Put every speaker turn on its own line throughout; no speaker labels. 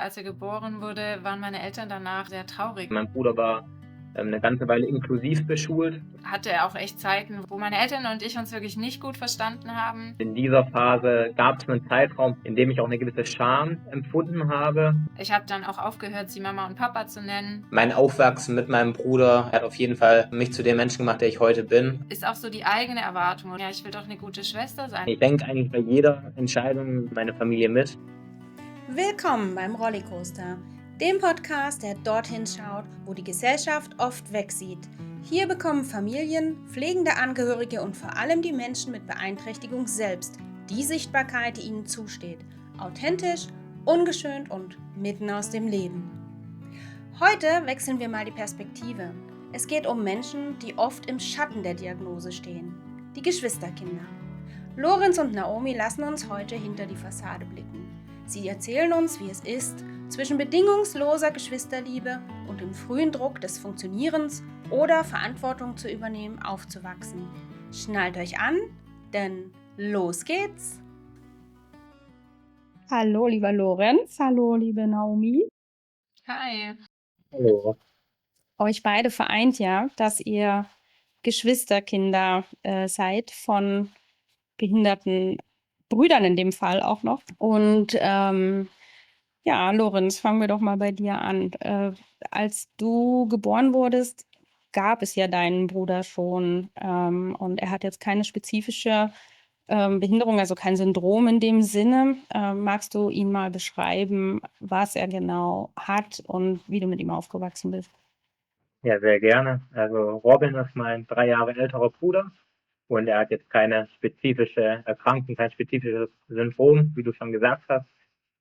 Als er geboren wurde, waren meine Eltern danach sehr traurig.
Mein Bruder war eine ganze Weile inklusiv beschult.
Hatte er auch echt Zeiten, wo meine Eltern und ich uns wirklich nicht gut verstanden haben.
In dieser Phase gab es einen Zeitraum, in dem ich auch eine gewisse Scham empfunden habe.
Ich habe dann auch aufgehört, sie Mama und Papa zu nennen.
Mein Aufwachsen mit meinem Bruder hat auf jeden Fall mich zu dem Menschen gemacht, der ich heute bin.
Ist auch so die eigene Erwartung. Ja, ich will doch eine gute Schwester sein.
Ich denke eigentlich bei jeder Entscheidung meine Familie mit.
Willkommen beim Rollercoaster, dem Podcast, der dorthin schaut, wo die Gesellschaft oft wegsieht. Hier bekommen Familien, pflegende Angehörige und vor allem die Menschen mit Beeinträchtigung selbst die Sichtbarkeit, die ihnen zusteht. Authentisch, ungeschönt und mitten aus dem Leben. Heute wechseln wir mal die Perspektive. Es geht um Menschen, die oft im Schatten der Diagnose stehen. Die Geschwisterkinder. Lorenz und Naomi lassen uns heute hinter die Fassade blicken. Sie erzählen uns, wie es ist, zwischen bedingungsloser Geschwisterliebe und dem frühen Druck des Funktionierens oder Verantwortung zu übernehmen, aufzuwachsen. Schnallt euch an, denn los geht's!
Hallo, lieber Lorenz. Hallo, liebe Naomi.
Hi.
Hallo.
Euch beide vereint ja, dass ihr Geschwisterkinder seid von behinderten Brüdern in dem Fall auch noch. Und ja, Lorenz, fangen wir doch mal bei dir an. Als du geboren wurdest, gab es ja deinen Bruder schon und er hat jetzt keine spezifische Behinderung, also kein Syndrom in dem Sinne. Magst du ihn mal beschreiben, was er genau hat und wie du mit ihm aufgewachsen bist?
Ja, sehr gerne. Also Robin ist mein 3 Jahre älterer Bruder und er hat jetzt keine spezifische Erkrankung, kein spezifisches Syndrom, wie du schon gesagt hast.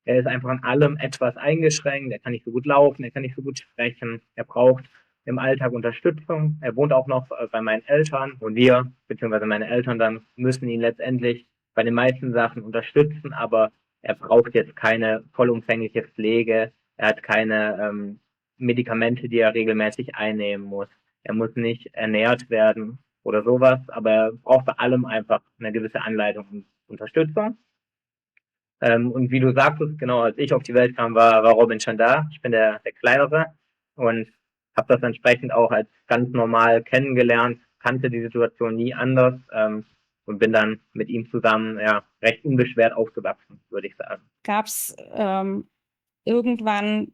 Er ist einfach in allem etwas eingeschränkt. Er kann nicht so gut laufen, er kann nicht so gut sprechen. Er braucht im Alltag Unterstützung. Er wohnt auch noch bei meinen Eltern und wir, beziehungsweise meine Eltern dann, müssen ihn letztendlich bei den meisten Sachen unterstützen, aber er braucht jetzt keine vollumfängliche Pflege. Er hat keine Medikamente, die er regelmäßig einnehmen muss. Er muss nicht ernährt werden oder sowas, aber er braucht bei allem einfach eine gewisse Anleitung und Unterstützung. Und wie du sagtest, genau, als ich auf die Welt kam, war Robin schon da. Ich bin der Kleinere und habe das entsprechend auch als ganz normal kennengelernt, kannte die Situation nie anders und bin dann mit ihm zusammen ja recht unbeschwert aufgewachsen, würde ich sagen.
Gab es irgendwann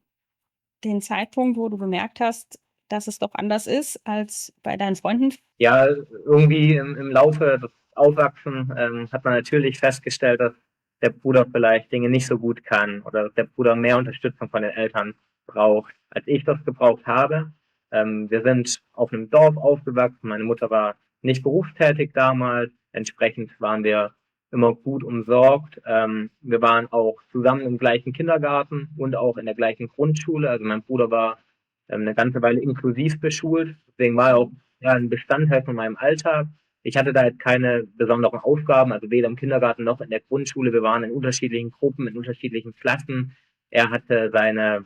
den Zeitpunkt, wo du bemerkt hast, dass es doch anders ist als bei deinen Freunden?
Ja, irgendwie im Laufe des Aufwachsens hat man natürlich festgestellt, dass der Bruder vielleicht Dinge nicht so gut kann oder dass der Bruder mehr Unterstützung von den Eltern braucht, als ich das gebraucht habe. Wir sind auf einem Dorf aufgewachsen. Meine Mutter war nicht berufstätig damals. Entsprechend waren wir immer gut umsorgt. Wir waren auch zusammen im gleichen Kindergarten und auch in der gleichen Grundschule. Also mein Bruder war eine ganze Weile inklusiv beschult. Deswegen war er auch ja, ein Bestandteil von meinem Alltag. Ich hatte da jetzt keine besonderen Aufgaben, also weder im Kindergarten noch in der Grundschule. Wir waren in unterschiedlichen Gruppen, in unterschiedlichen Klassen. Er hatte seine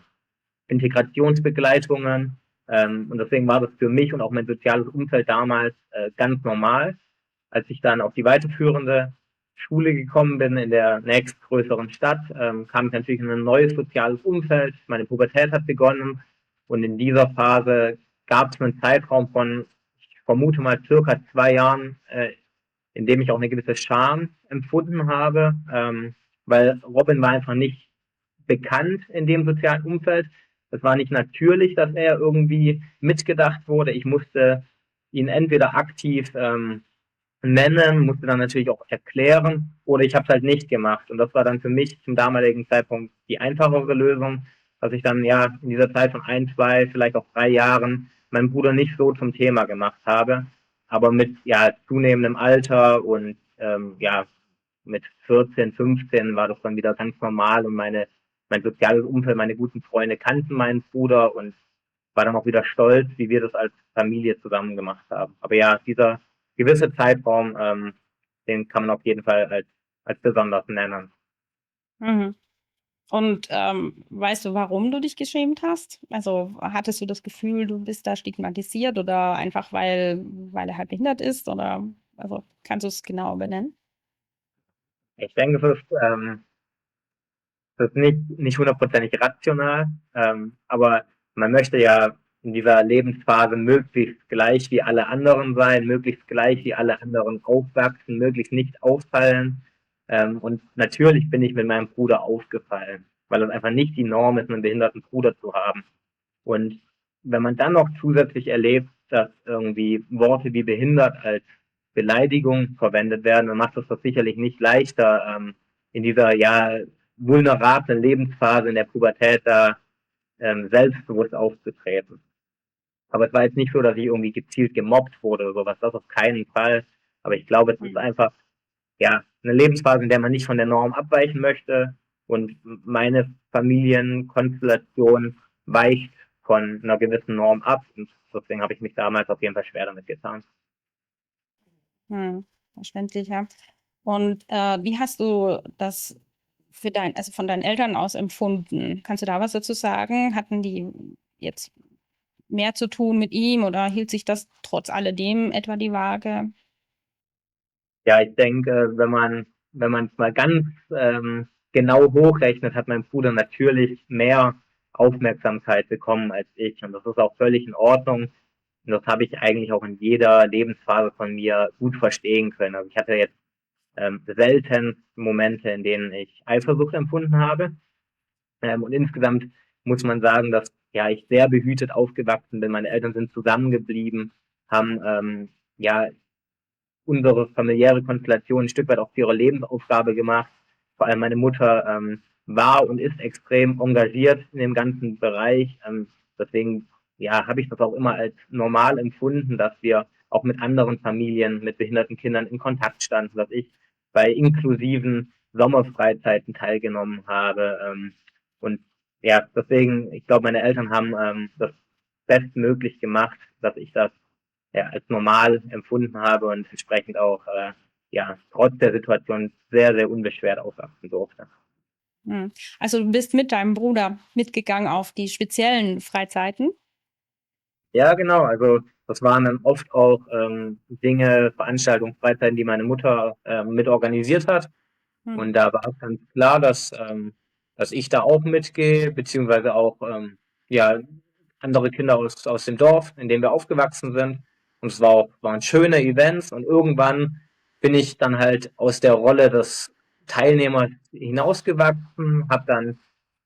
Integrationsbegleitungen und deswegen war das für mich und auch mein soziales Umfeld damals ganz normal. Als ich dann auf die weiterführende Schule gekommen bin in der nächstgrößeren Stadt, kam ich natürlich in ein neues soziales Umfeld. Meine Pubertät hat begonnen und in dieser Phase gab es einen Zeitraum von, ich vermute mal, circa 2 Jahren, in dem ich auch eine gewisse Scham empfunden habe, weil Robin war einfach nicht bekannt in dem sozialen Umfeld. Es war nicht natürlich, dass er irgendwie mitgedacht wurde. Ich musste ihn entweder aktiv nennen, musste dann natürlich auch erklären oder ich habe es halt nicht gemacht. Und das war dann für mich zum damaligen Zeitpunkt die einfachere Lösung, dass ich dann ja in dieser Zeit von 1, 2, vielleicht auch 3 Jahren meinen Bruder nicht so zum Thema gemacht habe. Aber mit ja zunehmendem Alter und ja mit 14, 15 war das dann wieder ganz normal und mein soziales Umfeld, meine guten Freunde kannten meinen Bruder und war dann auch wieder stolz, wie wir das als Familie zusammen gemacht haben. Aber ja, dieser gewisse Zeitraum, den kann man auf jeden Fall als besonders nennen.
Mhm. Und weißt du, warum du dich geschämt hast? Also hattest du das Gefühl, du bist da stigmatisiert oder einfach weil er halt behindert ist? Oder also kannst du es genau benennen?
Ich denke, Das ist nicht hundertprozentig rational, aber man möchte ja in dieser Lebensphase möglichst gleich wie alle anderen sein, möglichst gleich wie alle anderen aufwachsen, möglichst nicht auffallen. Und natürlich bin ich mit meinem Bruder aufgefallen, weil es einfach nicht die Norm ist, einen behinderten Bruder zu haben. Und wenn man dann noch zusätzlich erlebt, dass irgendwie Worte wie behindert als Beleidigung verwendet werden, dann macht das sicherlich nicht leichter, in dieser vulnerablen Lebensphase in der Pubertät da selbstbewusst aufzutreten. Aber es war jetzt nicht so, dass ich irgendwie gezielt gemobbt wurde oder sowas, das auf keinen Fall. Aber ich glaube, es ist einfach eine Lebensphase, in der man nicht von der Norm abweichen möchte. Und meine Familienkonstellation weicht von einer gewissen Norm ab. Und deswegen habe ich mich damals auf jeden Fall schwer damit getan.
Verständlich, ja. Und wie hast du das von deinen Eltern aus empfunden? Kannst du da was dazu sagen? Hatten die jetzt mehr zu tun mit ihm oder hielt sich das trotz alledem etwa die Waage?
Ja, ich denke, wenn man es mal ganz genau hochrechnet, hat mein Bruder natürlich mehr Aufmerksamkeit bekommen als ich. Und das ist auch völlig in Ordnung. Und das habe ich eigentlich auch in jeder Lebensphase von mir gut verstehen können. Also ich hatte jetzt selten Momente, in denen ich Eifersucht empfunden habe. Und insgesamt muss man sagen, dass ich sehr behütet aufgewachsen bin. Meine Eltern sind zusammengeblieben, haben unsere familiäre Konstellation ein Stück weit auch zu ihrer Lebensaufgabe gemacht. Vor allem meine Mutter war und ist extrem engagiert in dem ganzen Bereich. Deswegen habe ich das auch immer als normal empfunden, dass wir auch mit anderen Familien, mit behinderten Kindern in Kontakt standen, dass ich bei inklusiven Sommerfreizeiten teilgenommen habe. Und deswegen, ich glaube, meine Eltern haben das bestmöglich gemacht, dass ich das als normal empfunden habe und entsprechend auch trotz der Situation sehr, sehr unbeschwert aufwachsen durfte.
Also du bist mit deinem Bruder mitgegangen auf die speziellen Freizeiten?
Ja, genau. Also das waren dann oft auch Dinge, Veranstaltungen, Freizeiten, die meine Mutter mit organisiert hat. Und da war es ganz klar, dass ich da auch mitgehe, beziehungsweise auch andere Kinder aus dem Dorf, in dem wir aufgewachsen sind. Und es waren schöne Events. Und irgendwann bin ich dann halt aus der Rolle des Teilnehmers hinausgewachsen, habe dann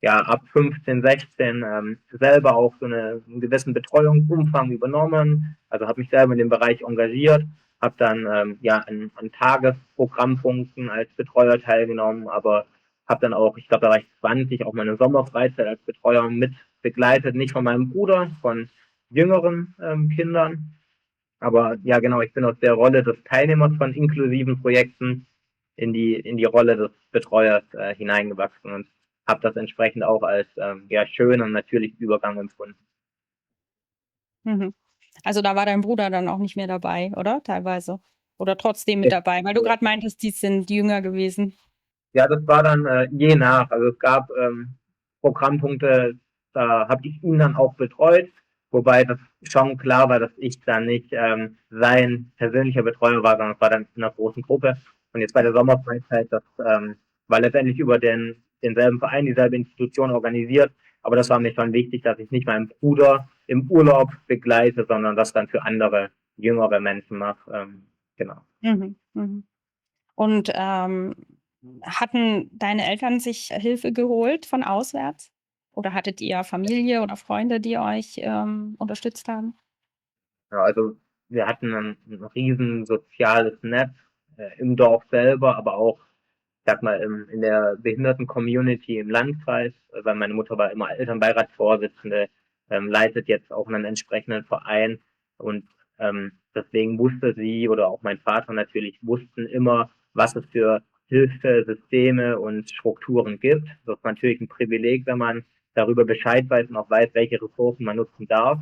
ab 15, 16 selber auch so einen gewissen Betreuungsumfang übernommen. Also habe mich selber in dem Bereich engagiert, habe dann an Tagesprogrammpunkten als Betreuer teilgenommen, aber habe dann auch, ich glaube, da war ich 20, auch meine Sommerfreizeit als Betreuer mit begleitet, nicht von meinem Bruder, von jüngeren Kindern. Aber ja, genau, ich bin aus der Rolle des Teilnehmers von inklusiven Projekten in die Rolle des Betreuers hineingewachsen und habe das entsprechend auch als schönen und natürlichen Übergang empfunden.
Also da war dein Bruder dann auch nicht mehr dabei, oder? Teilweise. Oder trotzdem mit dabei, weil du gerade meintest, die sind jünger gewesen.
Ja, das war dann je nach. Also es gab Programmpunkte, da habe ich ihn dann auch betreut, wobei das schon klar war, dass ich dann nicht sein persönlicher Betreuer war, sondern es war dann in einer großen Gruppe. Und jetzt bei der Sommerfreizeit, das war letztendlich über denselben Verein, dieselbe Institution organisiert. Aber das war mir schon wichtig, dass ich nicht meinen Bruder im Urlaub begleite, sondern das dann für andere jüngere Menschen mache. Genau.
Und hatten deine Eltern sich Hilfe geholt von auswärts? Oder hattet ihr Familie oder Freunde, die euch unterstützt haben?
Ja, also wir hatten ein riesen soziales Netz im Dorf selber, aber auch, ich sag mal, in der Behinderten-Community im Landkreis, weil meine Mutter war immer Elternbeiratsvorsitzende, leitet jetzt auch einen entsprechenden Verein und deswegen wusste sie oder auch mein Vater natürlich wussten immer, was es für Hilfesysteme und Strukturen gibt. Das ist natürlich ein Privileg, wenn man darüber Bescheid weiß und auch weiß, welche Ressourcen man nutzen darf.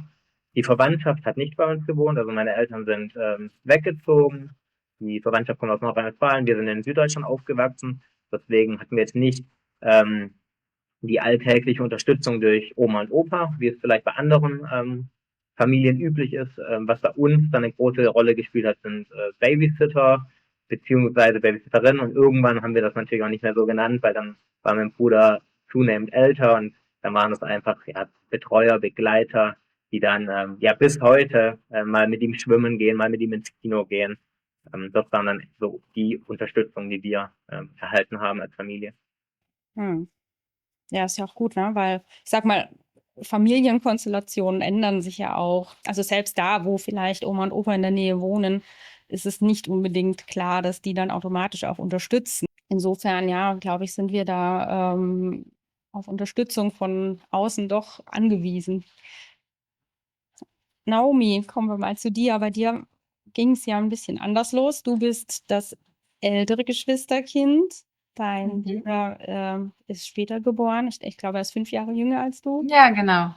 Die Verwandtschaft hat nicht bei uns gewohnt, also meine Eltern sind weggezogen. Die Verwandtschaft kommt aus Nordrhein-Westfalen, wir sind in Süddeutschland aufgewachsen. Deswegen hatten wir jetzt nicht die alltägliche Unterstützung durch Oma und Opa, wie es vielleicht bei anderen Familien üblich ist. Was bei uns dann eine große Rolle gespielt hat, sind Babysitter beziehungsweise Babysitterinnen. Und irgendwann haben wir das natürlich auch nicht mehr so genannt, weil dann war mein Bruder zunehmend älter und dann waren es einfach Betreuer, Begleiter, die dann bis heute mal mit ihm schwimmen gehen, mal mit ihm ins Kino gehen. Das waren dann so die Unterstützung, die wir erhalten haben als Familie.
Hm. Ja, ist ja auch gut, ne? Weil ich sag mal, Familienkonstellationen ändern sich ja auch. Also selbst da, wo vielleicht Oma und Opa in der Nähe wohnen, ist es nicht unbedingt klar, dass die dann automatisch auch unterstützen. Insofern, ja, glaube ich, sind wir da auf Unterstützung von außen doch angewiesen. Naomi, kommen wir mal zu dir. Bei dir ging es ja ein bisschen anders los. Du bist das ältere Geschwisterkind. Dein Bruder ist später geboren. Ich glaube, er ist 5 Jahre jünger als du.
Ja, genau.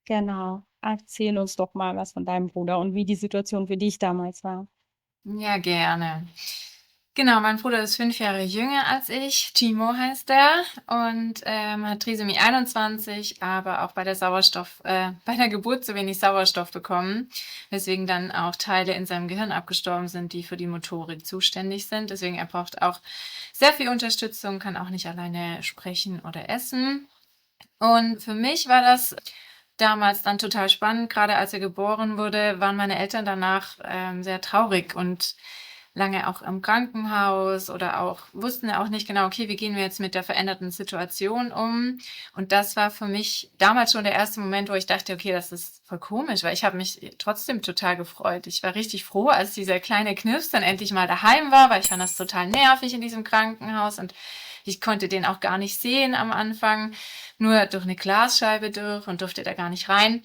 Genau. Erzähl uns doch mal was von deinem Bruder und wie die Situation für dich damals war.
Ja, gerne. Genau, mein Bruder ist 5 Jahre jünger als ich. Timo heißt er und hat Trisomie 21, aber auch bei der Geburt zu wenig Sauerstoff bekommen, weswegen dann auch Teile in seinem Gehirn abgestorben sind, die für die Motorik zuständig sind. Deswegen er braucht auch sehr viel Unterstützung, kann auch nicht alleine sprechen oder essen. Und für mich war das damals dann total spannend. Gerade als er geboren wurde, waren meine Eltern danach sehr traurig und lange auch im Krankenhaus oder auch wussten auch nicht genau, okay, wie gehen wir jetzt mit der veränderten Situation um? Und das war für mich damals schon der erste Moment, wo ich dachte, okay, das ist voll komisch, weil ich habe mich trotzdem total gefreut. Ich war richtig froh, als dieser kleine Knirps dann endlich mal daheim war, weil ich fand das total nervig in diesem Krankenhaus und ich konnte den auch gar nicht sehen am Anfang, nur durch eine Glasscheibe durch und durfte da gar nicht rein.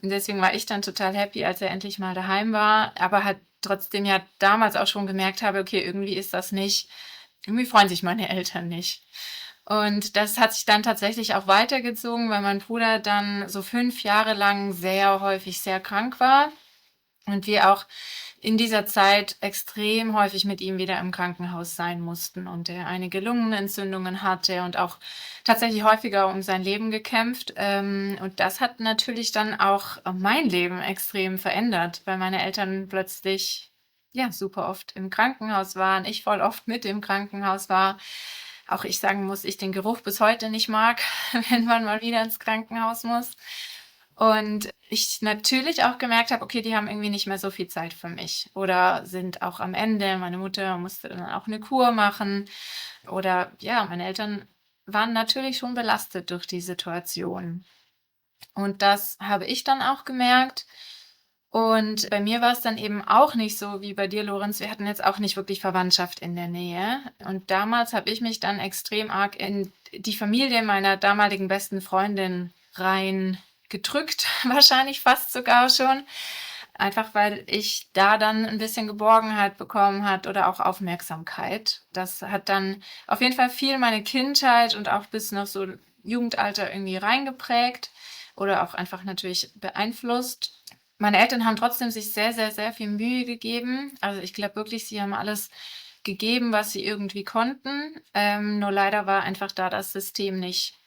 Und deswegen war ich dann total happy, als er endlich mal daheim war, aber halt trotzdem ja damals auch schon gemerkt habe, okay, irgendwie ist das nicht, irgendwie freuen sich meine Eltern nicht. Und das hat sich dann tatsächlich auch weitergezogen, weil mein Bruder dann so 5 Jahre lang sehr häufig sehr krank war und wir auch in dieser Zeit extrem häufig mit ihm wieder im Krankenhaus sein mussten und er einige Lungenentzündungen hatte und auch tatsächlich häufiger um sein Leben gekämpft. Und das hat natürlich dann auch mein Leben extrem verändert, weil meine Eltern plötzlich ja super oft im Krankenhaus waren, ich voll oft mit im Krankenhaus war. Auch ich sagen muss, ich den Geruch bis heute nicht mag, wenn man mal wieder ins Krankenhaus muss. Und ich natürlich auch gemerkt habe, okay, die haben irgendwie nicht mehr so viel Zeit für mich oder sind auch am Ende. Meine Mutter musste dann auch eine Kur machen oder ja, meine Eltern waren natürlich schon belastet durch die Situation. Und das habe ich dann auch gemerkt. Und bei mir war es dann eben auch nicht so wie bei dir, Lorenz. Wir hatten jetzt auch nicht wirklich Verwandtschaft in der Nähe. Und damals habe ich mich dann extrem arg in die Familie meiner damaligen besten Freundin rein gedrückt, wahrscheinlich fast sogar schon. Einfach weil ich da dann ein bisschen Geborgenheit bekommen hat oder auch Aufmerksamkeit. Das hat dann auf jeden Fall viel meine Kindheit und auch bis noch so Jugendalter irgendwie reingeprägt oder auch einfach natürlich beeinflusst. Meine Eltern haben trotzdem sich sehr, sehr, sehr viel Mühe gegeben. Also ich glaube wirklich, sie haben alles gegeben, was sie irgendwie konnten. Nur leider war einfach da das System nicht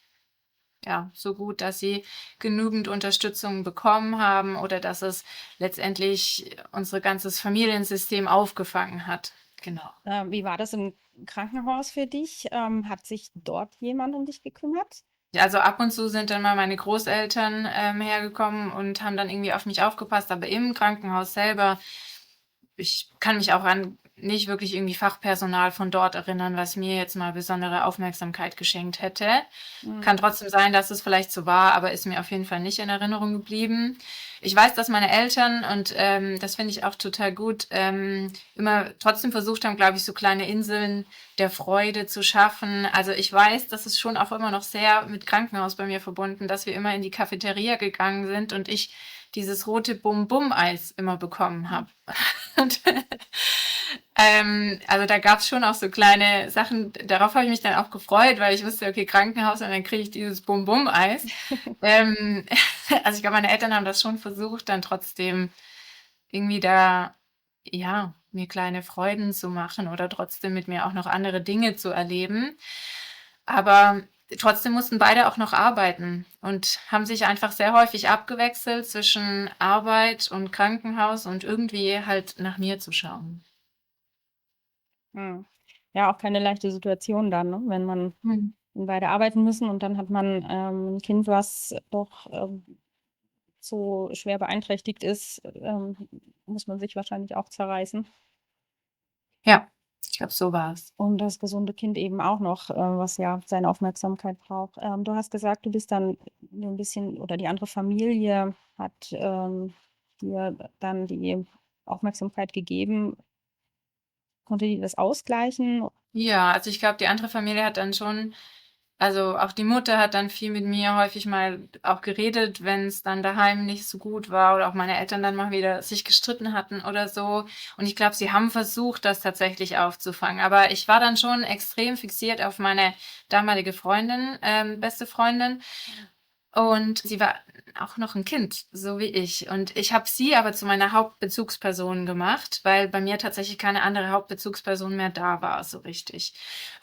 so gut, dass sie genügend Unterstützung bekommen haben oder dass es letztendlich unser ganzes Familiensystem aufgefangen hat. Genau.
Wie war das im Krankenhaus für dich? Hat sich dort jemand um dich gekümmert?
Also ab und zu sind dann mal meine Großeltern hergekommen und haben dann irgendwie auf mich aufgepasst, aber im Krankenhaus selber, ich kann mich auch an nicht wirklich irgendwie Fachpersonal von dort erinnern, was mir jetzt mal besondere Aufmerksamkeit geschenkt hätte. Kann trotzdem sein, dass es vielleicht so war, aber ist mir auf jeden Fall nicht in Erinnerung geblieben. Ich weiß, dass meine Eltern, und das finde ich auch total gut, immer trotzdem versucht haben, glaube ich, so kleine Inseln der Freude zu schaffen. Also ich weiß, das ist schon auch immer noch sehr mit Krankenhaus bei mir verbunden, dass wir immer in die Cafeteria gegangen sind und ich dieses rote Bum-Bum-Eis immer bekommen habe. Und also da gab es schon auch so kleine Sachen, darauf habe ich mich dann auch gefreut, weil ich wusste, okay, Krankenhaus und dann kriege ich dieses Bum-Bum-Eis. Also ich glaube, meine Eltern haben das schon versucht, dann trotzdem irgendwie da, ja, mir kleine Freuden zu machen oder trotzdem mit mir auch noch andere Dinge zu erleben. Aber trotzdem mussten beide auch noch arbeiten und haben sich einfach sehr häufig abgewechselt zwischen Arbeit und Krankenhaus und irgendwie halt nach mir zu schauen.
Ja, auch keine leichte Situation dann, ne? Wenn man beide arbeiten müssen und dann hat man ein Kind, was doch so schwer beeinträchtigt ist, muss man sich wahrscheinlich auch zerreißen.
Ja, ich glaube, so war es.
Und das gesunde Kind eben auch noch, was ja seine Aufmerksamkeit braucht. Du hast gesagt, du bist dann ein bisschen, oder die andere Familie hat dir dann die Aufmerksamkeit gegeben. Konnte die das ausgleichen?
Ja, also ich glaube, die andere Familie hat dann schon, also auch die Mutter hat dann viel mit mir häufig mal auch geredet, wenn es dann daheim nicht so gut war oder auch meine Eltern dann mal wieder sich gestritten hatten oder so. Und ich glaube, sie haben versucht, das tatsächlich aufzufangen. Aber ich war dann schon extrem fixiert auf meine damalige Freundin, beste Freundin. Und sie war auch noch ein Kind, so wie ich. Und ich habe sie aber zu meiner Hauptbezugsperson gemacht, weil bei mir tatsächlich keine andere Hauptbezugsperson mehr da war, so richtig.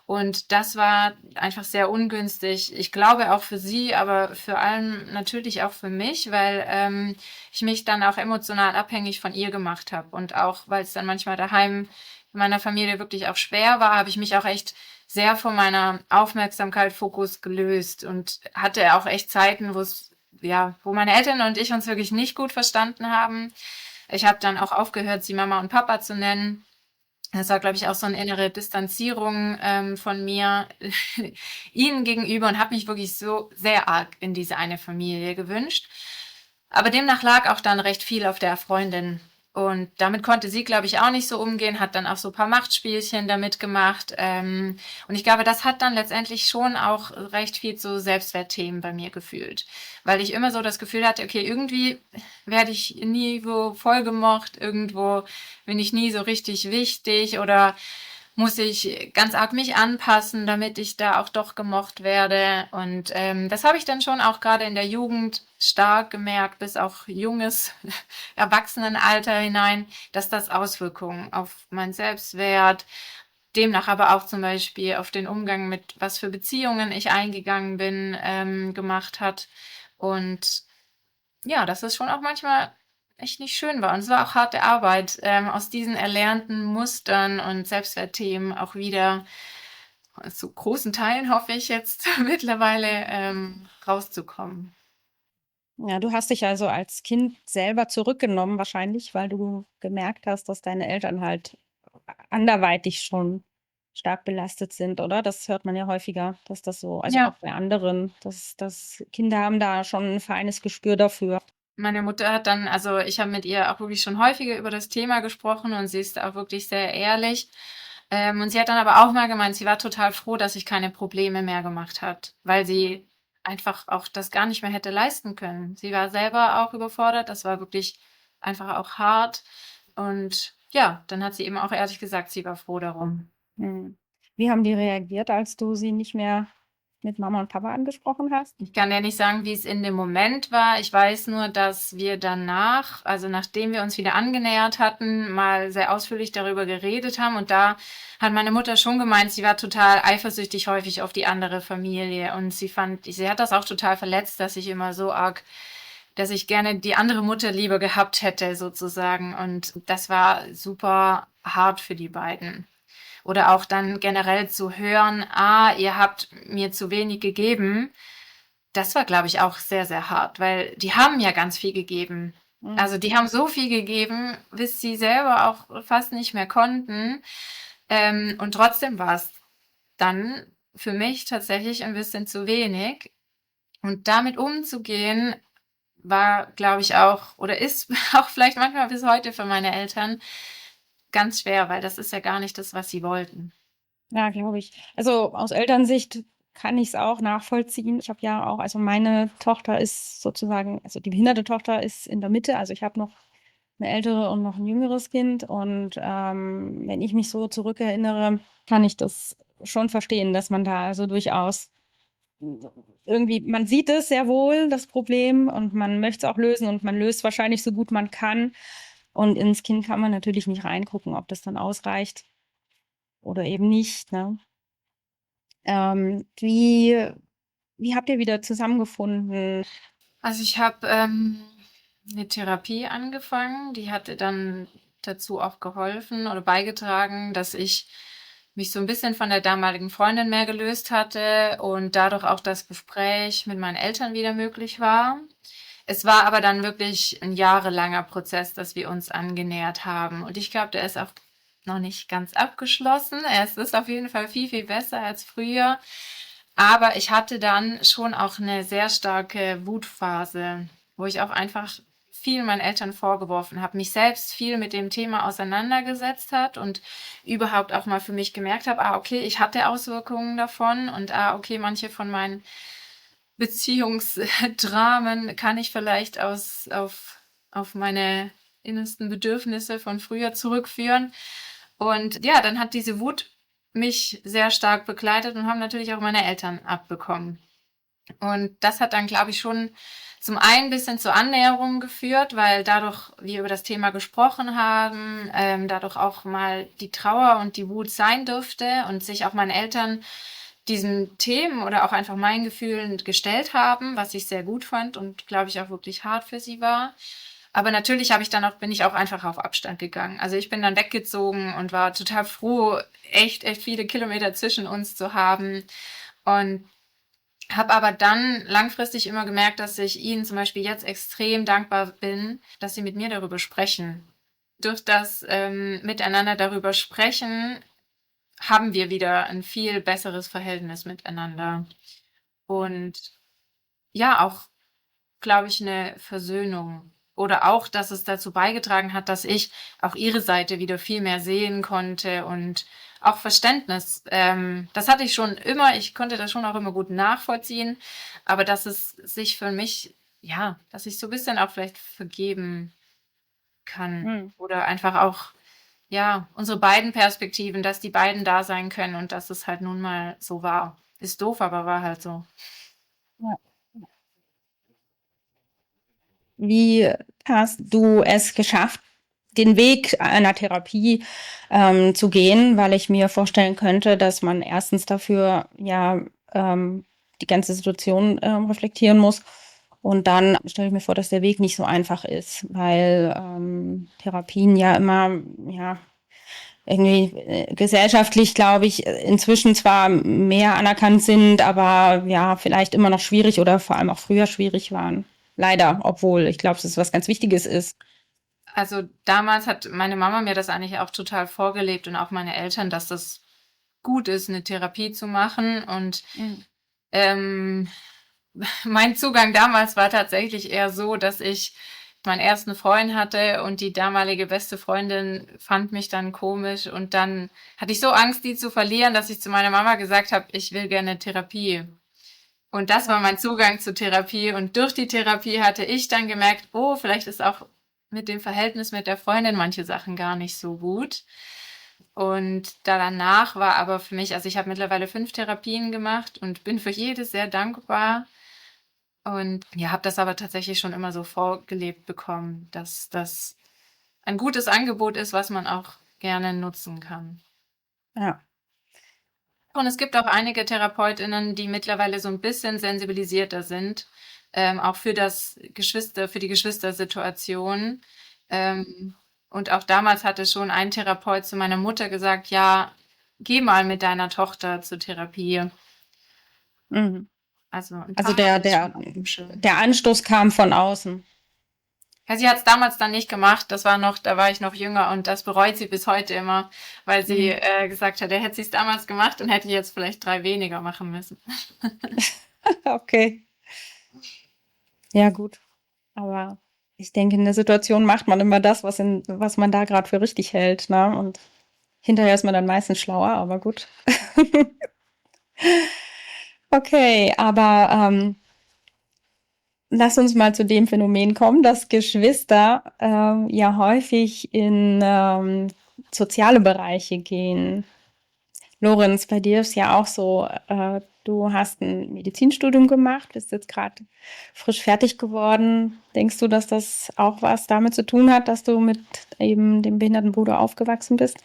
Und das war einfach sehr ungünstig. Ich glaube auch für sie, aber vor allem natürlich auch für mich, weil ich mich dann auch emotional abhängig von ihr gemacht habe. Und auch, weil es dann manchmal daheim in meiner Familie wirklich auch schwer war, habe ich mich auch echt sehr von meiner Aufmerksamkeit, Fokus gelöst und hatte auch echt Zeiten, wo meine Eltern und ich uns wirklich nicht gut verstanden haben. Ich habe dann auch aufgehört, sie Mama und Papa zu nennen. Das war, glaube ich, auch so eine innere Distanzierung von mir ihnen gegenüber und habe mich wirklich so sehr arg in diese eine Familie gewünscht. Aber demnach lag auch dann recht viel auf der Freundin. Und damit konnte sie, glaube ich, auch nicht so umgehen, hat dann auch so ein paar Machtspielchen damit gemacht. Und ich glaube, das hat dann letztendlich schon auch recht viel zu Selbstwertthemen bei mir gefühlt. Weil ich immer so das Gefühl hatte, okay, irgendwie werde ich nie so voll gemocht, irgendwo bin ich nie so richtig wichtig oder muss ich ganz arg mich anpassen, damit ich da auch doch gemocht werde. Und das habe ich dann schon auch gerade in der Jugend stark gemerkt, bis auch junges Erwachsenenalter hinein, dass das Auswirkungen auf meinen Selbstwert, demnach aber auch zum Beispiel auf den Umgang mit was für Beziehungen ich eingegangen bin, gemacht hat. Und ja, dass es schon auch manchmal echt nicht schön war. Und es war auch harte Arbeit, aus diesen erlernten Mustern und Selbstwertthemen auch wieder zu großen Teilen, hoffe ich jetzt mittlerweile, rauszukommen.
Ja, du hast dich also als Kind selber zurückgenommen, wahrscheinlich, weil du gemerkt hast, dass deine Eltern halt anderweitig schon stark belastet sind, oder? Das hört man ja häufiger, dass das so, also
Ja.
auch bei anderen, dass Kinder haben da schon ein feines Gespür dafür.
Meine Mutter hat dann, also ich habe mit ihr auch wirklich schon häufiger über das Thema gesprochen und sie ist auch wirklich sehr ehrlich. Und sie hat dann aber auch mal gemeint, sie war total froh, dass ich keine Probleme mehr gemacht hat, weil sie einfach auch das gar nicht mehr hätte leisten können. Sie war selber auch überfordert, das war wirklich einfach auch hart. Und ja, dann hat sie eben auch ehrlich gesagt, sie war froh darum.
Hm. Wie haben die reagiert, als du sie nicht mehr mit Mama und Papa angesprochen hast?
Ich kann ja nicht sagen, wie es in dem Moment war. Ich weiß nur, dass wir danach, also nachdem wir uns wieder angenähert hatten, mal sehr ausführlich darüber geredet haben. Und da hat meine Mutter schon gemeint, sie war total eifersüchtig häufig auf die andere Familie. Und sie hat das auch total verletzt, dass ich immer so arg, dass ich gerne die andere Mutter lieber gehabt hätte, sozusagen. Und das war super hart für die beiden. Oder auch dann generell zu hören, ihr habt mir zu wenig gegeben. Das war, glaube ich, auch sehr, sehr hart, weil die haben ja ganz viel gegeben.
Mhm.
Also die haben so viel gegeben, bis sie selber auch fast nicht mehr konnten. Und trotzdem war es dann für mich tatsächlich ein bisschen zu wenig. Und damit umzugehen, war, glaube ich, auch oder ist auch vielleicht manchmal bis heute für meine Eltern ganz schwer, weil das ist ja gar nicht das, was sie wollten.
Ja, glaube ich. Also aus Elternsicht kann ich es auch nachvollziehen. Ich habe ja auch, also meine Tochter ist sozusagen, also die behinderte Tochter ist in der Mitte. Also ich habe noch eine ältere und noch ein jüngeres Kind. Und wenn ich mich so zurückerinnere, kann ich das schon verstehen, dass man da also durchaus irgendwie, man sieht es sehr wohl, das Problem, und man möchte es auch lösen und man löst wahrscheinlich so gut man kann. Und ins Kind kann man natürlich nicht reingucken, ob das dann ausreicht oder eben nicht, ne? Wie habt ihr wieder zusammengefunden?
Also ich habe eine Therapie angefangen, die hatte dann dazu auch geholfen oder beigetragen, dass ich mich so ein bisschen von der damaligen Freundin mehr gelöst hatte und dadurch auch das Gespräch mit meinen Eltern wieder möglich war. Es war aber dann wirklich ein jahrelanger Prozess, dass wir uns angenähert haben. Und ich glaube, der ist auch noch nicht ganz abgeschlossen. Es ist auf jeden Fall viel, viel besser als früher. Aber ich hatte dann schon auch eine sehr starke Wutphase, wo ich auch einfach viel meinen Eltern vorgeworfen habe, mich selbst viel mit dem Thema auseinandergesetzt hat und überhaupt auch mal für mich gemerkt habe, okay, ich hatte Auswirkungen davon und okay, manche von meinen Beziehungsdramen kann ich vielleicht auf meine innersten Bedürfnisse von früher zurückführen. Und ja, dann hat diese Wut mich sehr stark begleitet und haben natürlich auch meine Eltern abbekommen. Und das hat dann, glaube ich, schon zum einen ein bisschen zur Annäherung geführt, weil dadurch wir über das Thema gesprochen haben, dadurch auch mal die Trauer und die Wut sein durfte und sich auch meine Eltern diesen Themen oder auch einfach meinen Gefühlen gestellt haben, was ich sehr gut fand und glaube ich auch wirklich hart für sie war. Aber natürlich bin ich auch einfach auf Abstand gegangen. Also ich bin dann weggezogen und war total froh, echt viele Kilometer zwischen uns zu haben. Und habe aber dann langfristig immer gemerkt, dass ich ihnen zum Beispiel jetzt extrem dankbar bin, dass sie mit mir darüber sprechen. Durch das Miteinander darüber sprechen, haben wir wieder ein viel besseres Verhältnis miteinander. Und ja, auch, glaube ich, eine Versöhnung. Oder auch, dass es dazu beigetragen hat, dass ich auch ihre Seite wieder viel mehr sehen konnte und auch Verständnis. Das hatte ich schon immer, ich konnte das schon auch immer gut nachvollziehen, aber dass es sich für mich, ja, dass ich so ein bisschen auch vielleicht vergeben kann oder einfach auch, ja, unsere beiden Perspektiven, dass die beiden da sein können und dass es halt nun mal so war. Ist doof, aber war halt so.
Ja. Wie hast du es geschafft, den Weg einer Therapie zu gehen? Weil ich mir vorstellen könnte, dass man erstens dafür ja die ganze Situation reflektieren muss. Und dann stelle ich mir vor, dass der Weg nicht so einfach ist, weil Therapien ja immer, ja, irgendwie gesellschaftlich, glaube ich, inzwischen zwar mehr anerkannt sind, aber ja, vielleicht immer noch schwierig oder vor allem auch früher schwierig waren. Leider, obwohl ich glaube, dass es was ganz Wichtiges ist.
Also damals hat meine Mama mir das eigentlich auch total vorgelebt und auch meine Eltern, dass das gut ist, eine Therapie zu machen. Und ähm, mein Zugang damals war tatsächlich eher so, dass ich meinen ersten Freund hatte und die damalige beste Freundin fand mich dann komisch und dann hatte ich so Angst, die zu verlieren, dass ich zu meiner Mama gesagt habe, ich will gerne Therapie. Und das war mein Zugang zur Therapie und durch die Therapie hatte ich dann gemerkt, oh, vielleicht ist auch mit dem Verhältnis mit der Freundin manche Sachen gar nicht so gut. Und danach war aber für mich, also ich habe mittlerweile 5 Therapien gemacht und bin für jede sehr dankbar. Und ja, habe das aber tatsächlich schon immer so vorgelebt bekommen, dass das ein gutes Angebot ist, was man auch gerne nutzen kann.
Ja.
Und es gibt auch einige TherapeutInnen, die mittlerweile so ein bisschen sensibilisierter sind, auch für die Geschwistersituation. Und auch damals hatte schon ein Therapeut zu meiner Mutter gesagt, ja, geh mal mit deiner Tochter zur Therapie.
Mhm.
Also ein
Also
paar ist schon auf dem Schirm.
der Anstoß kam von außen.
Ja, sie hat es damals dann nicht gemacht. Da war ich noch jünger und das bereut sie bis heute immer, weil sie gesagt hat, hätte sie es damals gemacht und hätte ich jetzt vielleicht 3 weniger machen müssen.
Okay. Ja, gut. Aber ich denke, in der Situation macht man immer das, was man da gerade für richtig hält, ne? Und hinterher ist man dann meistens schlauer, aber gut. Okay, aber lass uns mal zu dem Phänomen kommen, dass Geschwister ja häufig in soziale Bereiche gehen. Lorenz, bei dir ist ja auch so, du hast ein Medizinstudium gemacht, bist jetzt gerade frisch fertig geworden. Denkst du, dass das auch was damit zu tun hat, dass du mit eben dem behinderten Bruder aufgewachsen bist?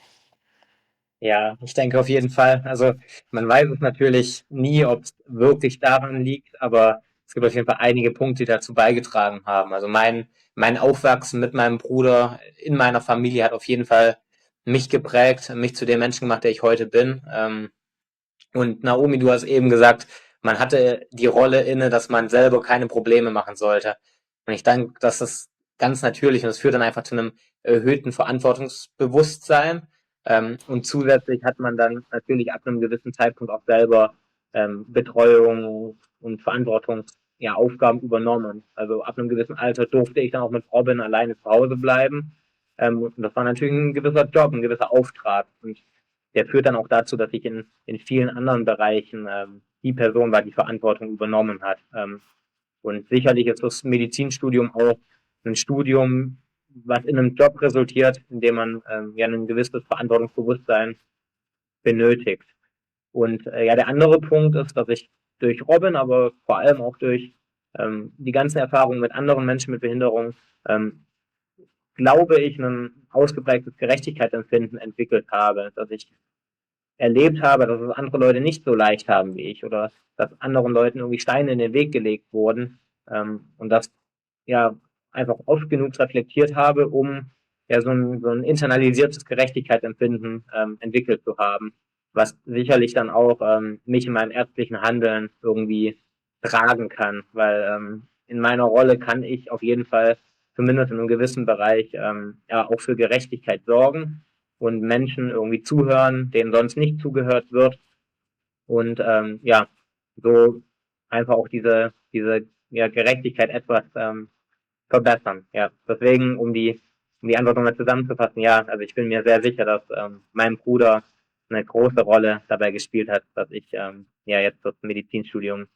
Ja, ich denke auf jeden Fall. Also man weiß es natürlich nie, ob es wirklich daran liegt, aber es gibt auf jeden Fall einige Punkte, die dazu beigetragen haben. Also mein Aufwachsen mit meinem Bruder in meiner Familie hat auf jeden Fall mich geprägt, mich zu dem Menschen gemacht, der ich heute bin. Und Naomi, du hast eben gesagt, man hatte die Rolle inne, dass man selber keine Probleme machen sollte. Und ich denke, das ist ganz natürlich und es führt dann einfach zu einem erhöhten Verantwortungsbewusstsein. Und zusätzlich hat man dann natürlich ab einem gewissen Zeitpunkt auch selber Betreuung und Verantwortung, ja, Aufgaben übernommen. Also ab einem gewissen Alter durfte ich dann auch mit Robin alleine zu Hause bleiben. Und das war natürlich ein gewisser Job, ein gewisser Auftrag. Und der führt dann auch dazu, dass ich in vielen anderen Bereichen die Person war, die Verantwortung übernommen hat. Und sicherlich ist das Medizinstudium auch ein Studium, was in einem Job resultiert, in dem man ja ein gewisses Verantwortungsbewusstsein benötigt. Und ja, der andere Punkt ist, dass ich durch Robin, aber vor allem auch durch die ganzen Erfahrungen mit anderen Menschen mit Behinderung, glaube ich, ein ausgeprägtes Gerechtigkeitsempfinden entwickelt habe, dass ich erlebt habe, dass es andere Leute nicht so leicht haben wie ich oder dass anderen Leuten irgendwie Steine in den Weg gelegt wurden und das ja einfach oft genug reflektiert habe, um ja so ein internalisiertes Gerechtigkeitsempfinden entwickelt zu haben, was sicherlich dann auch mich in meinem ärztlichen Handeln irgendwie tragen kann, weil in meiner Rolle kann ich auf jeden Fall zumindest in einem gewissen Bereich ja auch für Gerechtigkeit sorgen und Menschen irgendwie zuhören, denen sonst nicht zugehört wird und ja, so einfach auch diese ja, Gerechtigkeit etwas verbessern. Ja, deswegen, um die Antwort nochmal zusammenzufassen, ja, also ich bin mir sehr sicher, dass mein Bruder eine große Rolle dabei gespielt hat, dass ich ja jetzt das Medizinstudium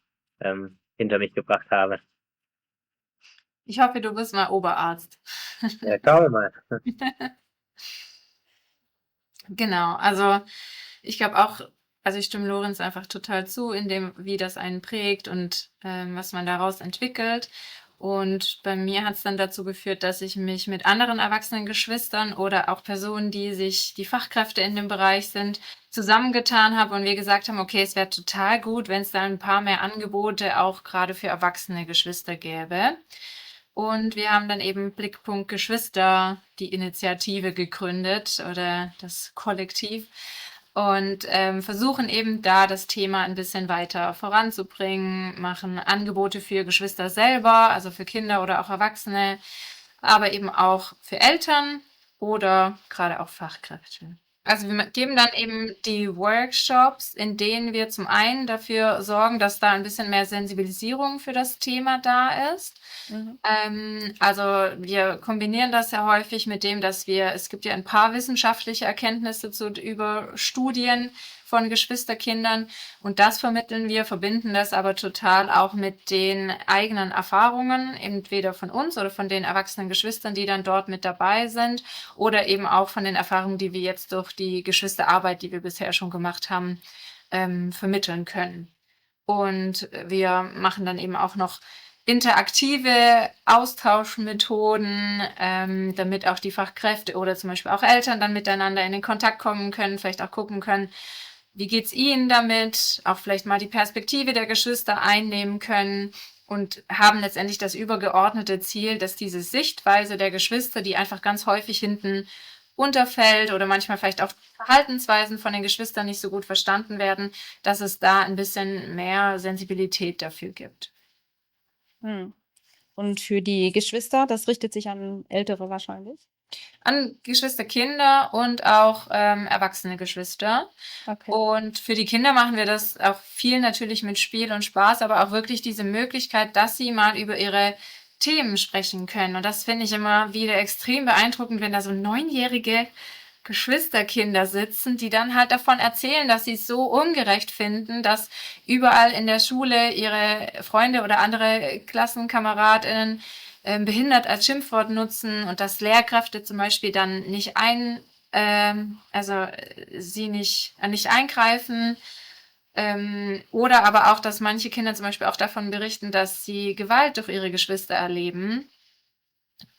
hinter mich gebracht habe.
Ich hoffe, du bist mal Oberarzt.
Ja, schauen wir mal.
Genau, also ich glaube auch, also ich stimme Lorenz einfach total zu, in dem, wie das einen prägt und was man daraus entwickelt. Und bei mir hat es dann dazu geführt, dass ich mich mit anderen erwachsenen Geschwistern oder auch Personen, die Fachkräfte in dem Bereich sind, zusammengetan habe und wir gesagt haben, okay, es wäre total gut, wenn es da ein paar mehr Angebote auch gerade für erwachsene Geschwister gäbe. Und wir haben dann eben Blickpunkt Geschwister, die Initiative gegründet oder das Kollektiv und versuchen eben da das Thema ein bisschen weiter voranzubringen, machen Angebote für Geschwister selber, also für Kinder oder auch Erwachsene, aber eben auch für Eltern oder gerade auch Fachkräfte. Also wir geben dann eben die Workshops, in denen wir zum einen dafür sorgen, dass da ein bisschen mehr Sensibilisierung für das Thema da ist. Also wir kombinieren das ja häufig mit dem, dass es gibt ja ein paar wissenschaftliche Erkenntnisse über Studien von Geschwisterkindern und das vermitteln wir, verbinden das aber total auch mit den eigenen Erfahrungen, entweder von uns oder von den erwachsenen Geschwistern, die dann dort mit dabei sind oder eben auch von den Erfahrungen, die wir jetzt durch die Geschwisterarbeit, die wir bisher schon gemacht haben, vermitteln können. Und wir machen dann eben auch noch interaktive Austauschmethoden, damit auch die Fachkräfte oder zum Beispiel auch Eltern dann miteinander in den Kontakt kommen können, vielleicht auch gucken können, wie geht's ihnen damit, auch vielleicht mal die Perspektive der Geschwister einnehmen können und haben letztendlich das übergeordnete Ziel, dass diese Sichtweise der Geschwister, die einfach ganz häufig hinten unterfällt oder manchmal vielleicht auch Verhaltensweisen von den Geschwistern nicht so gut verstanden werden, dass es da ein bisschen mehr Sensibilität dafür gibt.
Und für die Geschwister, das richtet sich an Ältere wahrscheinlich?
An Geschwisterkinder und auch erwachsene Geschwister.
Okay.
Und für die Kinder machen wir das auch viel natürlich mit Spiel und Spaß, aber auch wirklich diese Möglichkeit, dass sie mal über ihre Themen sprechen können. Und das finde ich immer wieder extrem beeindruckend, wenn da so 9-jährige Geschwisterkinder sitzen, die dann halt davon erzählen, dass sie es so ungerecht finden, dass überall in der Schule ihre Freunde oder andere KlassenkameradInnen behindert als Schimpfwort nutzen und dass Lehrkräfte zum Beispiel dann nicht nicht eingreifen. Oder aber auch, dass manche Kinder zum Beispiel auch davon berichten, dass sie Gewalt durch ihre Geschwister erleben.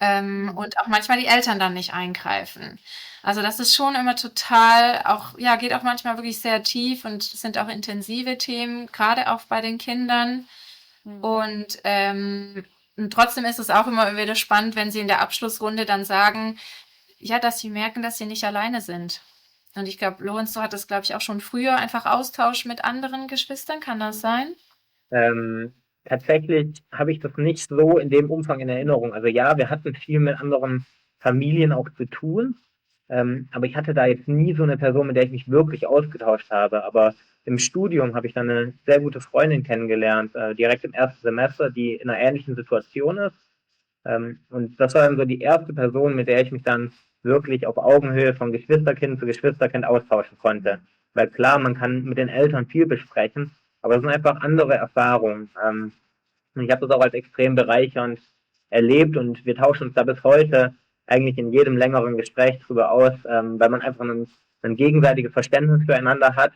Und auch manchmal die Eltern dann nicht eingreifen. Also das ist schon immer total auch, ja, geht auch manchmal wirklich sehr tief und sind auch intensive Themen, gerade auch bei den Kindern. Und trotzdem ist es auch immer wieder spannend, wenn sie in der Abschlussrunde dann sagen, ja, dass sie merken, dass sie nicht alleine sind. Und ich glaube, Lorenz, du hattest, glaube ich, auch schon früher einfach Austausch mit anderen Geschwistern. Kann das sein?
Ähm, Tatsächlich habe ich das nicht so in dem Umfang in Erinnerung. Also ja, wir hatten viel mit anderen Familien auch zu tun, aber ich hatte da jetzt nie so eine Person, mit der ich mich wirklich ausgetauscht habe. Aber im Studium habe ich dann eine sehr gute Freundin kennengelernt, direkt im ersten Semester, die in einer ähnlichen Situation ist. Und das war dann so die erste Person, mit der ich mich dann wirklich auf Augenhöhe von Geschwisterkind zu Geschwisterkind austauschen konnte. Weil klar, man kann mit den Eltern viel besprechen, aber es sind einfach andere Erfahrungen. Und ich habe das auch als extrem bereichernd erlebt und wir tauschen uns da bis heute eigentlich in jedem längeren Gespräch drüber aus, weil man einfach ein gegenseitiges Verständnis füreinander hat,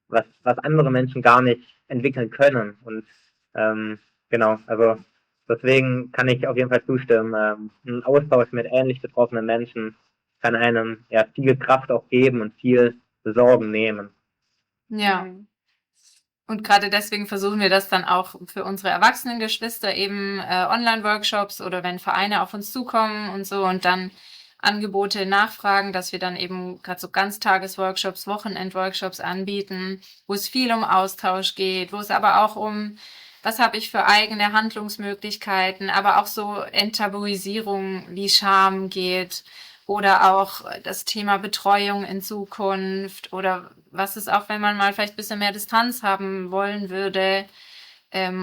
was andere Menschen gar nicht entwickeln können. Und genau, also deswegen kann ich auf jeden Fall zustimmen. Ein Austausch mit ähnlich betroffenen Menschen kann einem ja viel Kraft auch geben und viel Sorgen nehmen.
Ja.
Mhm.
Und gerade deswegen versuchen wir das dann auch für unsere erwachsenen Geschwister eben Online-Workshops oder wenn Vereine auf uns zukommen und so und dann Angebote nachfragen, dass wir dann eben gerade so Ganztagesworkshops, Wochenendworkshops anbieten, wo es viel um Austausch geht, wo es aber auch um, was habe ich für eigene Handlungsmöglichkeiten, aber auch so Enttabuisierung wie Scham geht oder auch das Thema Betreuung in Zukunft oder was ist auch, wenn man mal vielleicht ein bisschen mehr Distanz haben wollen würde.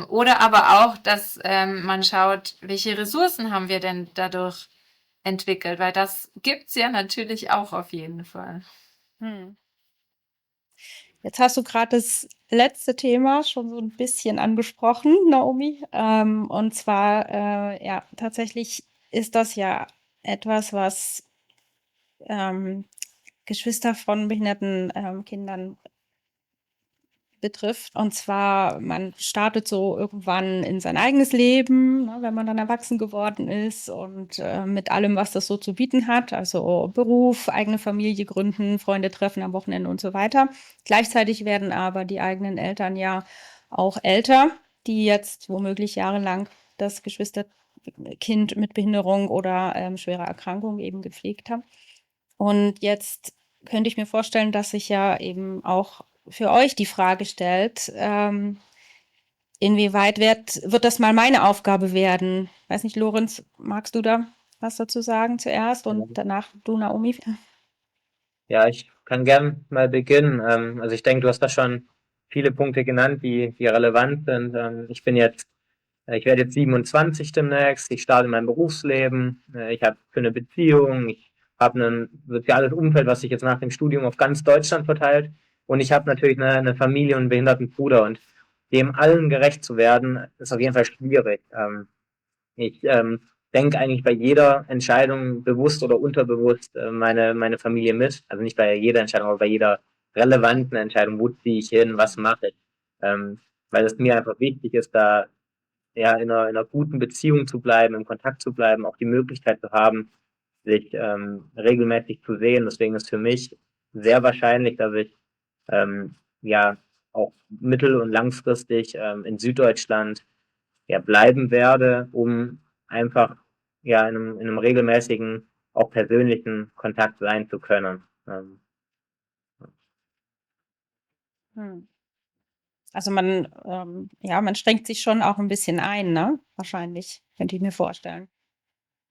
Oder aber auch, dass man schaut, welche Ressourcen haben wir denn dadurch entwickelt, weil das gibt's ja natürlich auch auf jeden Fall.
Hm. Jetzt hast du gerade das letzte Thema schon so ein bisschen angesprochen, Naomi. Und zwar, ja, tatsächlich ist das ja etwas, was Geschwister von behinderten Kindern betrifft. Und zwar, man startet so irgendwann in sein eigenes Leben, ne, wenn man dann erwachsen geworden ist und mit allem, was das so zu bieten hat, also Beruf, eigene Familie gründen, Freunde treffen am Wochenende und so weiter. Gleichzeitig werden aber die eigenen Eltern ja auch älter, die jetzt womöglich jahrelang das Geschwisterkind mit Behinderung oder schwerer Erkrankung eben gepflegt haben. Und jetzt könnte ich mir vorstellen, dass sich ja eben auch für euch die Frage stellt, inwieweit wird das mal meine Aufgabe werden? Weiß nicht, Lorenz, magst du da was dazu sagen zuerst und danach du, Naomi?
Ja, ich kann gern mal beginnen. Also ich denke, du hast da schon viele Punkte genannt, die relevant sind. Ich werde jetzt 27 demnächst, ich starte mein Berufsleben, ich habe für eine Beziehung, ich habe ein soziales Umfeld, was sich jetzt nach dem Studium auf ganz Deutschland verteilt und ich habe natürlich eine Familie und einen behinderten Bruder und dem allen gerecht zu werden, ist auf jeden Fall schwierig. Ich denke eigentlich bei jeder Entscheidung bewusst oder unterbewusst meine Familie mit. Also nicht bei jeder Entscheidung, aber bei jeder relevanten Entscheidung, wo ziehe ich hin, was mache ich. Weil es mir einfach wichtig ist, da ja in einer guten Beziehung zu bleiben, im Kontakt zu bleiben, auch die Möglichkeit zu haben, sich regelmäßig zu sehen. Deswegen ist für mich sehr wahrscheinlich, dass ich ja auch mittel- und langfristig in Süddeutschland ja, bleiben werde, um einfach ja in einem regelmäßigen, auch persönlichen Kontakt sein zu können.
Hm. Also man, ja, man strengt sich schon auch ein bisschen ein, ne? Wahrscheinlich, könnte ich mir vorstellen.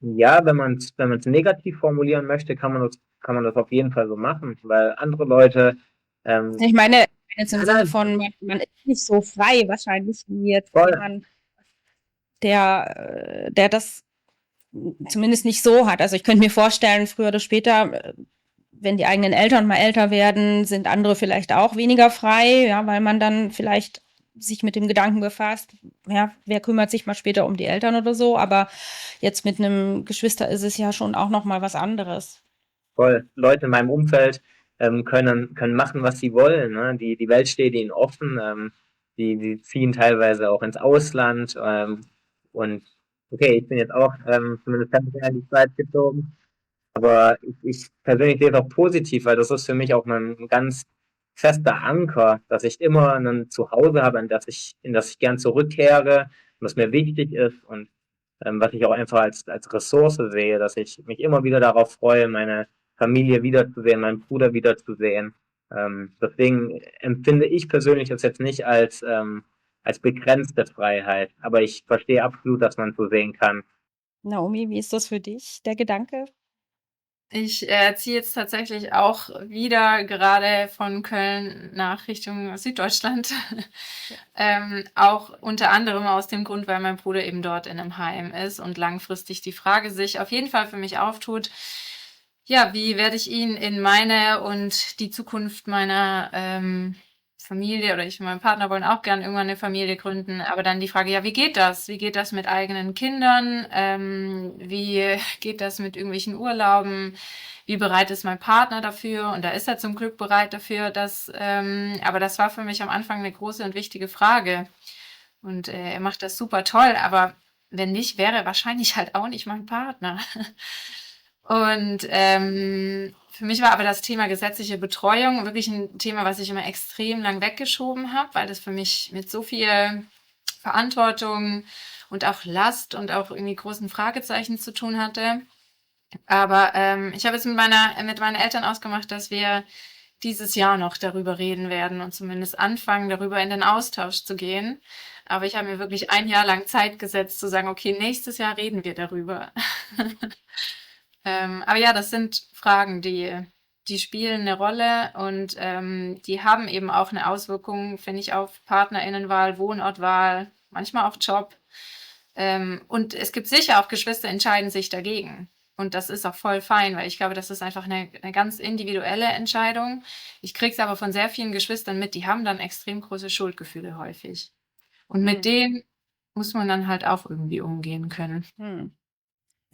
Ja, wenn man's negativ formulieren möchte, kann man das auf jeden Fall so machen, weil andere Leute
Ich meine jetzt im
nein,
Sinne
nein,
von, man ist nicht so frei wahrscheinlich wie jetzt
voll,
jemand, der das zumindest nicht so hat. Also ich könnte mir vorstellen, früher oder später, wenn die eigenen Eltern mal älter werden, sind andere vielleicht auch weniger frei, ja, weil man dann vielleicht sich mit dem Gedanken befasst, ja, wer kümmert sich mal später um die Eltern oder so. Aber jetzt mit einem Geschwister ist es ja schon auch noch mal was anderes.
voll. Leute in meinem Umfeld können machen, was sie wollen. Ne? Die Welt steht ihnen offen. Die ziehen teilweise auch ins Ausland. Und okay, ich bin jetzt auch zumindest temporär in die Schweiz gezogen. Aber ich persönlich sehe es auch positiv, weil das ist für mich auch ein ganz fester Anker, dass ich immer ein Zuhause habe, in das ich gern zurückkehre und das mir wichtig ist. Und was ich auch einfach als Ressource sehe, dass ich mich immer wieder darauf freue, meine Familie wiederzusehen, meinen Bruder wiederzusehen. Deswegen empfinde ich persönlich das jetzt nicht als begrenzte Freiheit, aber ich verstehe absolut, dass man so sehen kann.
Naomi, wie ist das für dich, der Gedanke?
Ich ziehe jetzt tatsächlich auch wieder gerade von Köln nach Richtung Süddeutschland. Auch unter anderem aus dem Grund, weil mein Bruder eben dort in einem Heim ist und langfristig die Frage sich auf jeden Fall für mich auftut, ja, wie werde ich ihn in meine und die Zukunft meiner Familie oder ich und mein Partner wollen auch gern irgendwann eine Familie gründen, aber dann die Frage, ja, wie geht das? Wie geht das mit eigenen Kindern? Wie geht das mit irgendwelchen Urlauben? Wie bereit ist mein Partner dafür? Und da ist er zum Glück bereit dafür, aber das war für mich am Anfang eine große und wichtige Frage. Und er macht das super toll, aber wenn nicht, wäre er wahrscheinlich halt auch nicht mein Partner. Und für mich war aber das Thema gesetzliche Betreuung wirklich ein Thema, was ich immer extrem lang weggeschoben habe, weil das für mich mit so viel Verantwortung und auch Last und auch irgendwie großen Fragezeichen zu tun hatte. Aber ich habe jetzt mit meinen Eltern ausgemacht, dass wir dieses Jahr noch darüber reden werden und zumindest anfangen, darüber in den Austausch zu gehen. Aber ich habe mir wirklich ein Jahr lang Zeit gesetzt, zu sagen, okay, nächstes Jahr reden wir darüber. Aber ja, das sind Fragen, die spielen eine Rolle und die haben eben auch eine Auswirkung, finde ich, auf PartnerInnenwahl, Wohnortwahl, manchmal auf Job. Und es gibt sicher auch Geschwister, entscheiden sich dagegen. Und das ist auch voll fein, weil ich glaube, das ist einfach eine ganz individuelle Entscheidung. Ich kriege es aber von sehr vielen Geschwistern mit, die haben dann extrem große Schuldgefühle häufig. Und mit denen muss man dann halt auch irgendwie umgehen können.
Hm.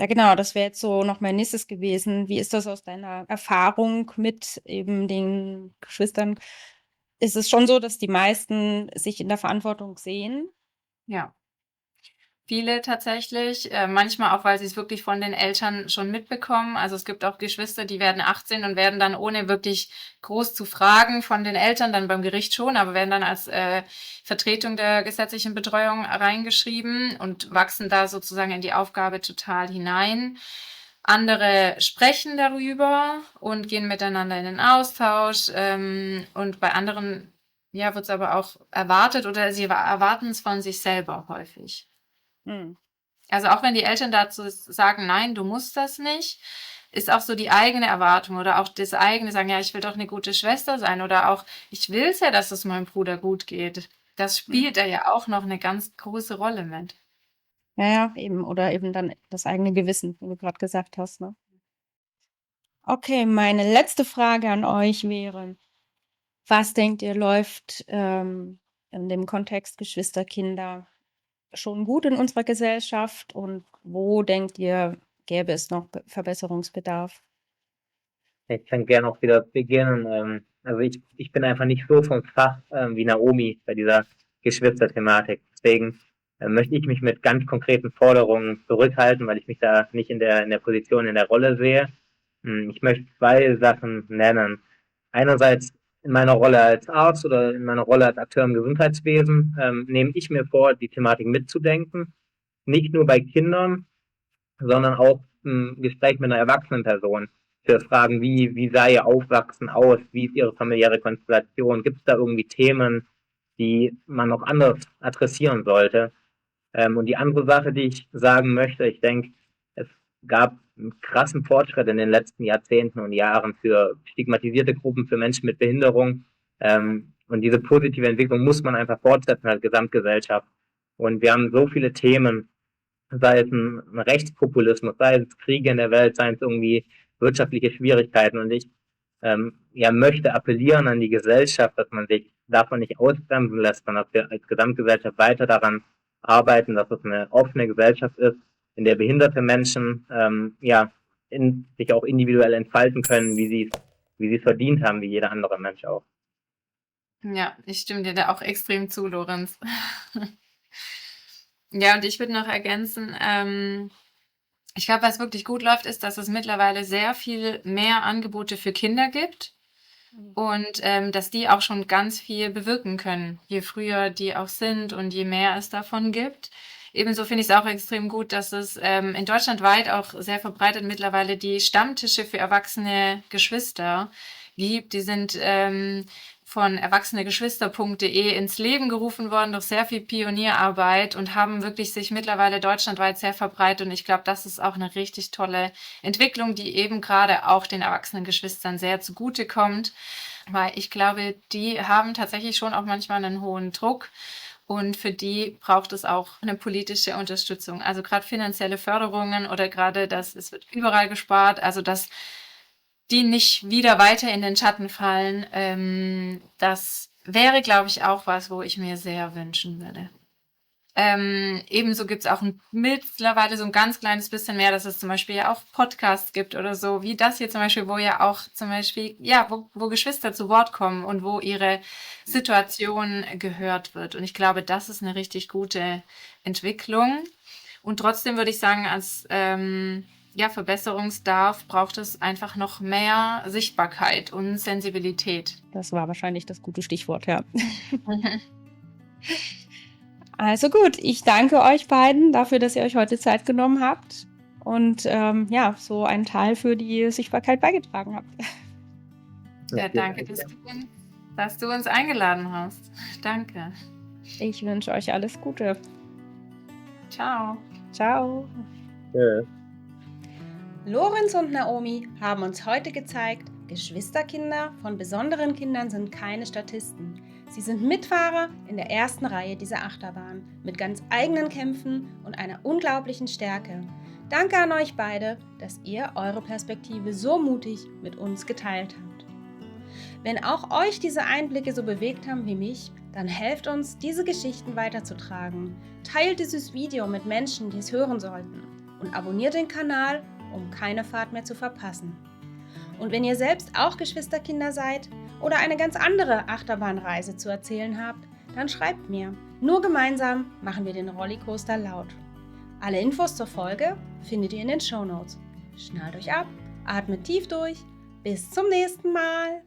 Ja, genau, das wäre jetzt so noch mein nächstes gewesen. Wie ist das aus deiner Erfahrung mit eben den Geschwistern? Ist es schon so, dass die meisten sich in der Verantwortung sehen?
Ja. Viele tatsächlich, manchmal auch, weil sie es wirklich von den Eltern schon mitbekommen. Also es gibt auch Geschwister, die werden 18 und werden dann ohne wirklich groß zu fragen von den Eltern, dann beim Gericht schon, aber werden dann als Vertretung der gesetzlichen Betreuung reingeschrieben und wachsen da sozusagen in die Aufgabe total hinein. Andere sprechen darüber und gehen miteinander in den Austausch. Und bei anderen, ja, wird es aber auch erwartet oder sie erwarten es von sich selber häufig.
Hm.
Also auch wenn die Eltern dazu sagen, nein, du musst das nicht, ist auch so die eigene Erwartung oder auch das eigene sagen, ja, ich will doch eine gute Schwester sein oder auch, ich will es ja, dass es meinem Bruder gut geht. Das spielt da ja auch noch eine ganz große Rolle mit.
Ja, ja, eben. Oder eben dann das eigene Gewissen, wie du gerade gesagt hast, ne? Okay, meine letzte Frage an euch wäre, was denkt ihr, läuft in dem Kontext Geschwisterkinder schon gut in unserer Gesellschaft und wo denkt ihr, gäbe es noch Verbesserungsbedarf?
Ich kann gerne auch wieder beginnen. Also ich bin einfach nicht so vom Fach wie Naomi bei dieser Geschwisterthematik. Deswegen möchte ich mich mit ganz konkreten Forderungen zurückhalten, weil ich mich da nicht in der Position, in der Rolle sehe. Ich möchte zwei Sachen nennen. Einerseits in meiner Rolle als Arzt oder in meiner Rolle als Akteur im Gesundheitswesen nehme ich mir vor, die Thematik mitzudenken. Nicht nur bei Kindern, sondern auch im Gespräch mit einer erwachsenen Person. Für Fragen wie sah ihr Aufwachsen aus? Wie ist ihre familiäre Konstellation? Gibt es da irgendwie Themen, die man noch anders adressieren sollte? Und die andere Sache, die ich sagen möchte, ich denke, es gab einen krassen Fortschritt in den letzten Jahrzehnten und Jahren für stigmatisierte Gruppen, für Menschen mit Behinderung. Und diese positive Entwicklung muss man einfach fortsetzen als Gesamtgesellschaft. Und wir haben so viele Themen, sei es ein Rechtspopulismus, sei es Kriege in der Welt, sei es irgendwie wirtschaftliche Schwierigkeiten. Und ich möchte appellieren an die Gesellschaft, dass man sich davon nicht ausbremsen lässt, sondern dass wir als Gesamtgesellschaft weiter daran arbeiten, dass es eine offene Gesellschaft ist, in der behinderte Menschen sich auch individuell entfalten können, wie sie es verdient haben, wie jeder andere Mensch auch.
Ja, ich stimme dir da auch extrem zu, Lorenz. Ja, und ich würde noch ergänzen, ich glaube, was wirklich gut läuft, ist, dass es mittlerweile sehr viel mehr Angebote für Kinder gibt und dass die auch schon ganz viel bewirken können, je früher die auch sind und je mehr es davon gibt. ebenso finde ich es auch extrem gut, dass es in Deutschland weit auch sehr verbreitet mittlerweile die Stammtische für erwachsene Geschwister gibt. Die sind von erwachsenegeschwister.de ins Leben gerufen worden durch sehr viel Pionierarbeit und haben wirklich sich mittlerweile deutschlandweit sehr verbreitet. Und ich glaube, das ist auch eine richtig tolle Entwicklung, die eben gerade auch den erwachsenen Geschwistern sehr zugutekommt, weil ich glaube, die haben tatsächlich schon auch manchmal einen hohen Druck. Und für die braucht es auch eine politische Unterstützung. Also gerade finanzielle Förderungen oder gerade es wird überall gespart, also dass die nicht wieder weiter in den Schatten fallen, das wäre, glaube ich, auch was, wo ich mir sehr wünschen würde. Ebenso gibt es auch mittlerweile so ein ganz kleines bisschen mehr, dass es zum Beispiel ja auch Podcasts gibt oder so, wie das hier zum Beispiel, wo ja auch zum Beispiel, ja, wo Geschwister zu Wort kommen und wo ihre Situation gehört wird. Und ich glaube, das ist eine richtig gute Entwicklung. Und trotzdem würde ich sagen, als Verbesserungsbedarf braucht es einfach noch mehr Sichtbarkeit und Sensibilität.
Das war wahrscheinlich das gute Stichwort, ja. Also gut, ich danke euch beiden dafür, dass ihr euch heute Zeit genommen habt und so einen Teil für die Sichtbarkeit beigetragen habt.
Ja, danke, dass du uns eingeladen hast. Danke.
Ich wünsche euch alles Gute.
Ciao.
Ciao.
Tschüss.
Lorenz und Naomi haben uns heute gezeigt, Geschwisterkinder von besonderen Kindern sind keine Statisten. Sie sind Mitfahrer in der ersten Reihe dieser Achterbahn mit ganz eigenen Kämpfen und einer unglaublichen Stärke. Danke an euch beide, dass ihr eure Perspektive so mutig mit uns geteilt habt. Wenn auch euch diese Einblicke so bewegt haben wie mich, dann helft uns, diese Geschichten weiterzutragen. Teilt dieses Video mit Menschen, die es hören sollten. Und abonniert den Kanal, um keine Fahrt mehr zu verpassen. Und wenn ihr selbst auch Geschwisterkinder seid oder eine ganz andere Achterbahnreise zu erzählen habt, dann schreibt mir. Nur gemeinsam machen wir den Rollicoaster laut. Alle Infos zur Folge findet ihr in den Shownotes. Schnallt euch ab, atmet tief durch. Bis zum nächsten Mal.